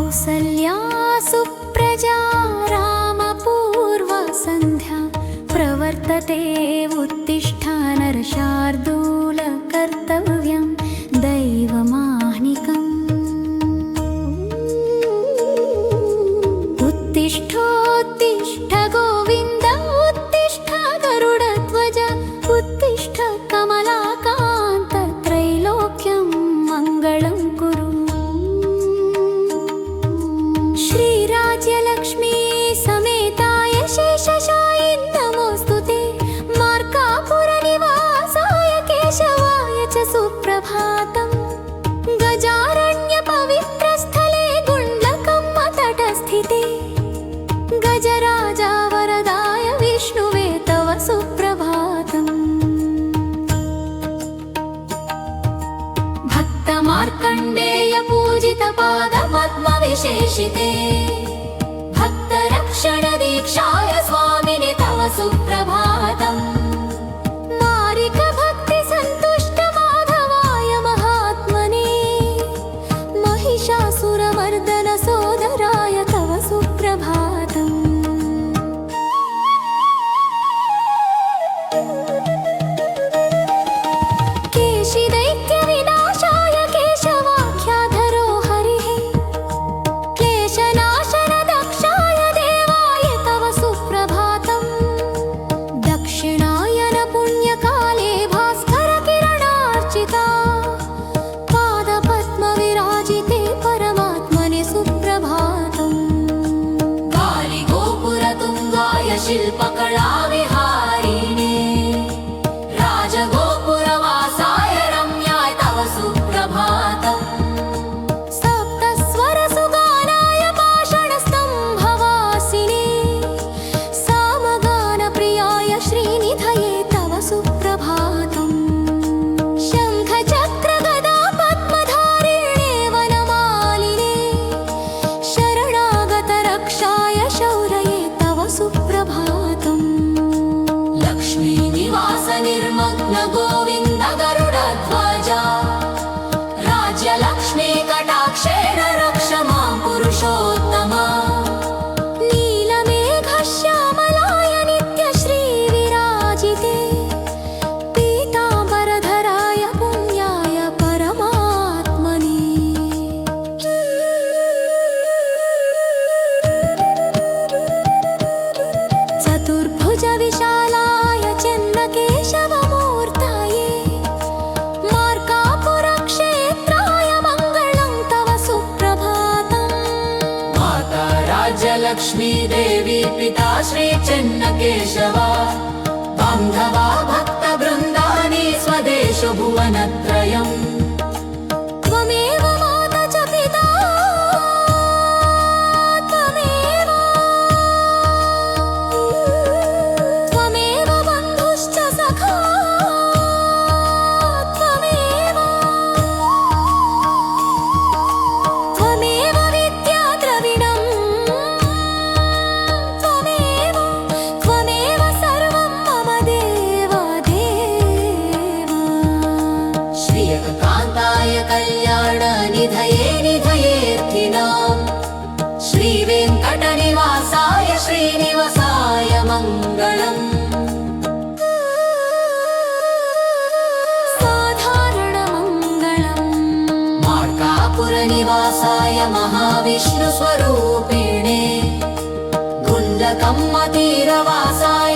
कौसल्या सुप्रजा रामपूर्वा सन्ध्या प्रवर्तते उत्तिष्ठ नरशार्दूल कर्तव्यं दैवमाह्निकम् उत्तिष्ठोत्तिष्ठ गोविन्द उत्तिष्ठ गरुडध्वज उत्तिष्ठ कमलाकान्त त्रैलोक्यं मङ्गलं कुरु। श्रीराज्यलक्ष्मी समेताय शेषशायी नमोऽस्तुते मार्कापुरनिवासाय केशवाय च सुप्रभातम्। गजारण्यपवित्रस्थले गुण्डकम्म तटस्थिते गजराजा वरदाय विष्णुवे तव सुप्रभातम्। भक्तमार्कण्डेय पूजित पादपद्मविशेषिते भक्तरक्षणदीक्षाय स्वामिने तव सुप्रभातम्। मारिकभक्तिसन्तुष्ट माधवाय महात्मने महिषासुरमर्दन सोदराय तव सुप्रभातम्। केशिदैत्यविनाशाय केशवाख्याधरो हरिः क्लेशनाशनदक्षाय देवाय तव सुप्रभातम्। दक्षिणायन पुण्यकाले भास्करकिरणार्चिता पादपद्मविराजिते परमात्मने सुप्रभातम्। कालिगोपुरतुङ्गाय शिल्पकलाविहारिणे राजगोपुरवासाय रम्याय तव सुप्रभातम्। सप्तस्वरसुगानाय पाषाणस्तम्भवासिने सामगानप्रियाय श्रीनिधये तव सुप्रभातम्। शङ्खचक्रगदा पद्मधारिणे वनमालिने शरणागतरक्षाय शौर्ये तव सुप्रभातम्। लक्ष्मीनिवास निर्मग्न गोविन्द गरुडध्वजा राज्यलक्ष्मी कटाक्षेण रक्ष मां पुरुषोत्तमा। नीलमेघश्यामलाय नित्यश्रीविराजिते पीताम्बरधराय पुण्याय परमात्मने। चतुर्भुज विशालाय चन्द्रकेशवमूर्तये मार्कापुरक्षेत्राय मङ्गलं तव सुप्रभातम्। माता राज्यलक्ष्मी देवी पिता श्रीचन्नकेशवा बान्धवा भक्तवृन्दानि स्वदेशो भुवनत्रयम्। त्वमेव माता च पिता त्वमेव बन्धुश्च सखा त्वमेव विद्या द्रविणम् त्वमेव सर्वं मम देवादेव। श्रीयकान्ताय कल्याणनिधये निधयेऽर्थिनाम् श्रीवेङ्कटनिवासाय श्रीनिवासाय मङ्गलम्। साधारणमङ्गलम् मार्कापुरनिवासाय महाविष्णुस्वरूपिणे गुण्डकम्म तीरवासाय